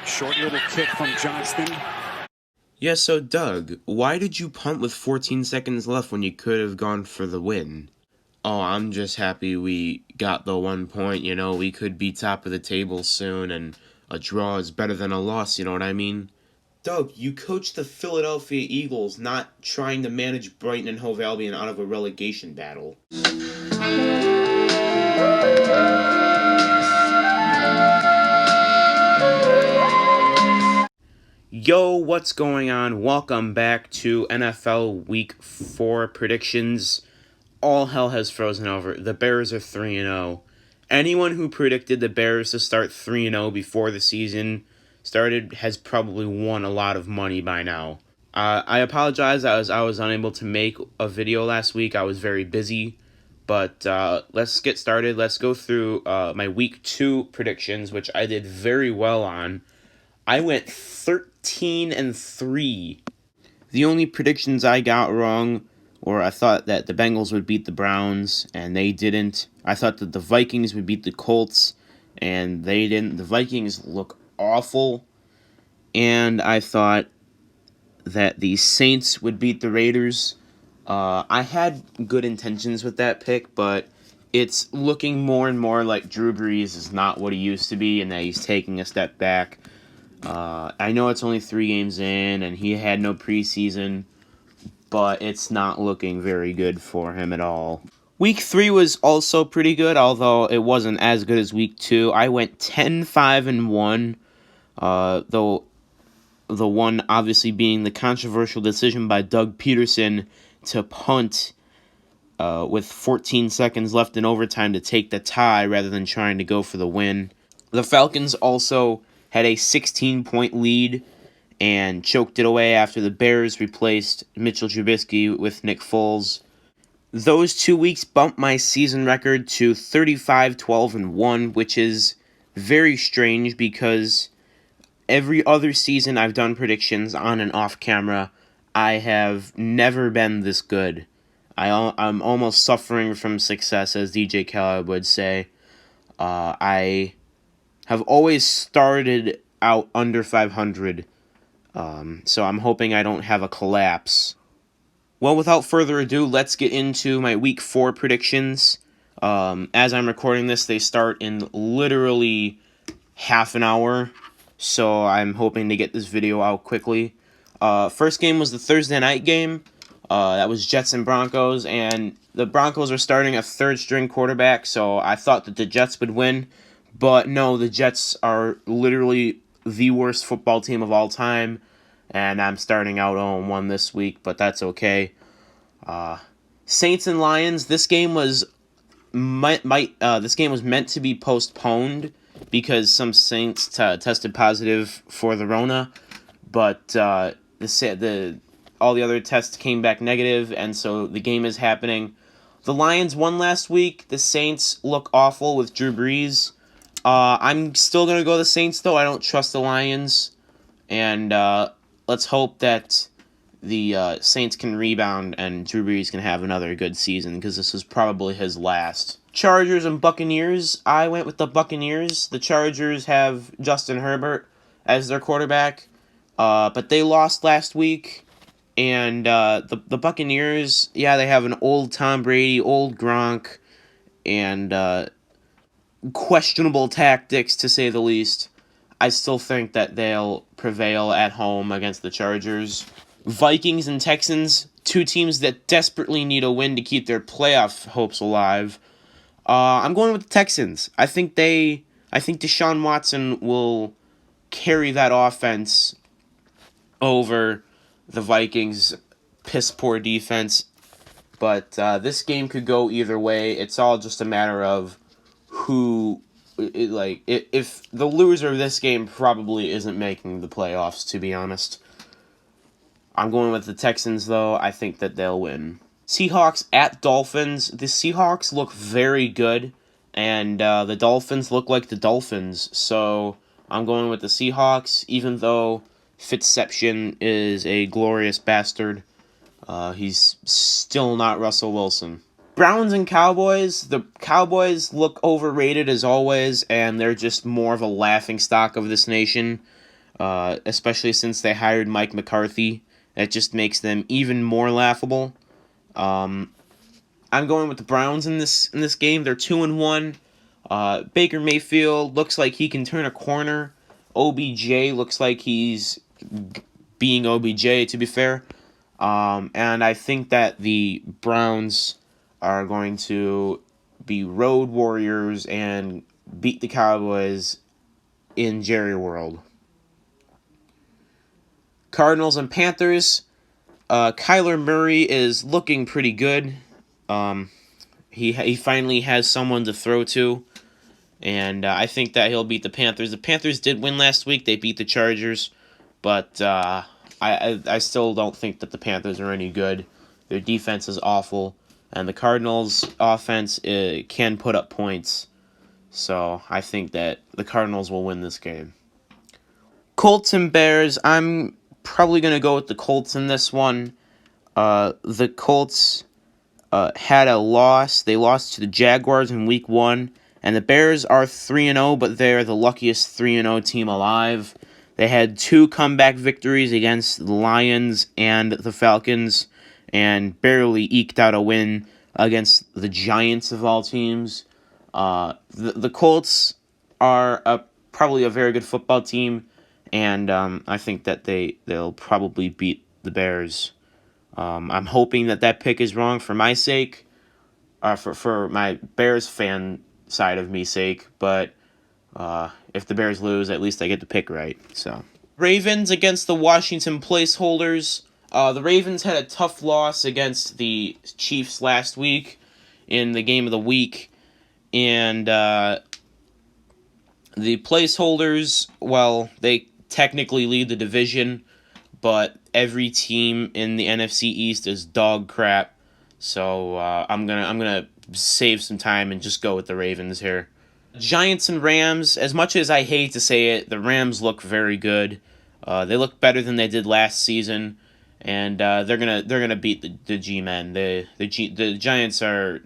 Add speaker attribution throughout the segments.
Speaker 1: Short little kick from Johnston.
Speaker 2: Yeah, so Doug, why did you punt with 14 seconds left when you could have gone for the win? Oh, I'm just happy we got the 1 point, we could be top of the table soon, and a draw is better than a loss, you know what I mean? Doug, you coached the Philadelphia Eagles, not trying to manage Brighton and Hove Albion out of a relegation battle. Yo, what's going on? Welcome back to NFL Week 4 predictions. All hell has frozen over. The Bears are 3-0. Anyone who predicted the Bears to start 3-0 before the season started has probably won a lot of money by now. I apologize, I was unable to make a video last week. I was very busy. But let's get started. Let's go through my Week 2 predictions, which I did very well on. I went 13-3. The only predictions I got wrong were I thought that the Bengals would beat the Browns, and they didn't. I thought that the Vikings would beat the Colts, and they didn't. The Vikings look awful. And I thought that the Saints would beat the Raiders. I had good intentions with that pick, but it's looking more and more like Drew Brees is not what he used to be, and that he's taking a step back. I know it's only 3 games in, and he had no preseason, but it's not looking very good for him at all. Week 3 was also pretty good, although it wasn't as good as Week 2. I went 10-5-1, though the one obviously being the controversial decision by Doug Peterson to punt with 14 seconds left in overtime to take the tie rather than trying to go for the win. The Falcons also had a 16-point lead and choked it away after the Bears replaced Mitchell Trubisky with Nick Foles. Those 2 weeks bumped my season record to 35-12-1, which is very strange because every other season I've done predictions on and off camera, I have never been this good. I'm almost suffering from success, as DJ Khaled would say. I have always started out under 500, so I'm hoping I don't have a collapse. Well, without further ado, let's get into my Week 4 predictions. As I'm recording this, they start in literally half an hour, so I'm hoping to get this video out quickly. First game was the Thursday night game. That was Jets and Broncos, and the Broncos are starting a third-string quarterback, so I thought that the Jets would win. But no, the Jets are literally the worst football team of all time, and I'm starting out 0-1 this week, but that's okay. Saints and Lions. This game was meant to be postponed because some Saints tested positive for the Rona, but all the other tests came back negative, and so the game is happening. The Lions won last week. The Saints look awful with Drew Brees. I'm still going to go the Saints, though. I don't trust the Lions. And let's hope that the Saints can rebound and Drew Brees can have another good season, because this is probably his last. Chargers and Buccaneers. I went with the Buccaneers. The Chargers have Justin Herbert as their quarterback, but they lost last week. And the Buccaneers, yeah, they have an old Tom Brady, old Gronk, and questionable tactics, to say the least. I still think that they'll prevail at home against the Chargers. Vikings and Texans, 2 teams that desperately need a win to keep their playoff hopes alive. I'm going with the Texans. I think Deshaun Watson will carry that offense over the Vikings' piss-poor defense. But this game could go either way. It's all just a matter of if the loser of this game probably isn't making the playoffs, to be honest. I'm going with the Texans, though. I think that they'll win. Seahawks at Dolphins. The Seahawks look very good, and the Dolphins look like the Dolphins. So I'm going with the Seahawks, even though Fitzception is a glorious bastard. He's still not Russell Wilson. Browns and Cowboys. The Cowboys look overrated as always, and they're just more of a laughingstock of this nation, especially since they hired Mike McCarthy. That just makes them even more laughable. I'm going with the Browns in this game. They're 2-1. Baker Mayfield looks like he can turn a corner. OBJ looks like he's being OBJ, to be fair. And I think that the Browns are going to be road warriors and beat the Cowboys in Jerry World. Cardinals and Panthers. Kyler Murray is looking pretty good. He finally has someone to throw to, and I think that he'll beat the Panthers. The Panthers did win last week. They beat the Chargers, but I still don't think that the Panthers are any good. Their defense is awful, and the Cardinals' offense can put up points. So I think that the Cardinals will win this game. Colts and Bears. I'm probably going to go with the Colts in this one. The Colts had a loss. They lost to the Jaguars in Week 1. And the Bears are 3-0, but they're the luckiest 3-0 team alive. They had 2 comeback victories against the Lions and the Falcons, and barely eked out a win against the Giants of all teams. The Colts are probably a very good football team, and I think that they'll probably beat the Bears. I'm hoping that pick is wrong for my sake, for my Bears fan side of me sake, but if the Bears lose, at least I get the pick right. So, Ravens against the Washington Placeholders. The Ravens had a tough loss against the Chiefs last week in the game of the week, and the Placeholders, well, they technically lead the division, but every team in the NFC East is dog crap. So I'm gonna save some time and just go with the Ravens here. Giants and Rams. As much as I hate to say it, the Rams look very good. They look better than they did last season, and they're gonna beat the G-men. The Giants are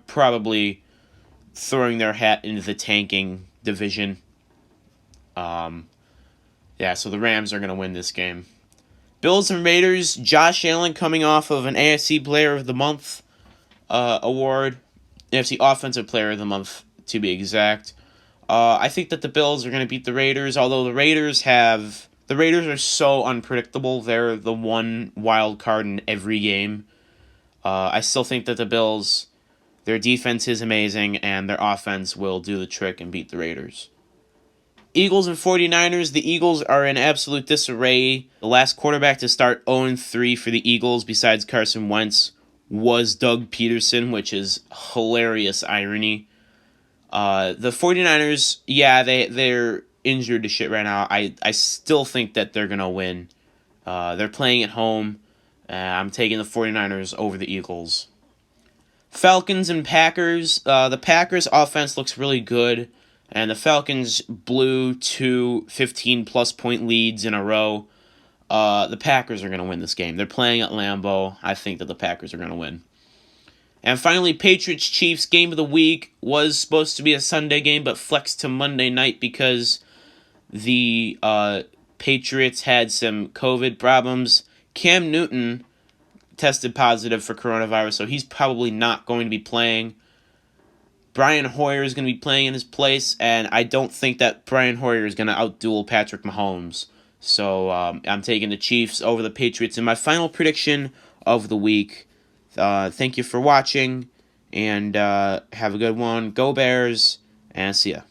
Speaker 2: probably throwing their hat into the tanking division. Yeah, so the Rams are gonna win this game. Bills and Raiders. Josh Allen coming off of an AFC Player of the Month award, AFC Offensive Player of the Month to be exact. I think that the Bills are going to beat the Raiders, although the Raiders are so unpredictable. They're the one wild card in every game. I still think that the Bills, their defense is amazing, and their offense will do the trick and beat the Raiders. Eagles and 49ers. The Eagles are in absolute disarray. The last quarterback to start 0-3 for the Eagles, besides Carson Wentz, was Doug Peterson, which is hilarious irony. The 49ers, yeah, they're injured to shit right now. I still think that they're going to win. They're playing at home. I'm taking the 49ers over the Eagles. Falcons and Packers. The Packers' offense looks really good, and the Falcons blew 2 15-plus point leads in a row. The Packers are going to win this game. They're playing at Lambeau. I think that the Packers are going to win. And finally, Patriots-Chiefs game of the week was supposed to be a Sunday game, but flexed to Monday night because the Patriots had some COVID problems. Cam Newton tested positive for coronavirus, so he's probably not going to be playing. Brian Hoyer is going to be playing in his place, and I don't think that Brian Hoyer is going to outduel Patrick Mahomes. So I'm taking the Chiefs over the Patriots in my final prediction of the week. Thank you for watching, and have a good one. Go Bears, and see ya.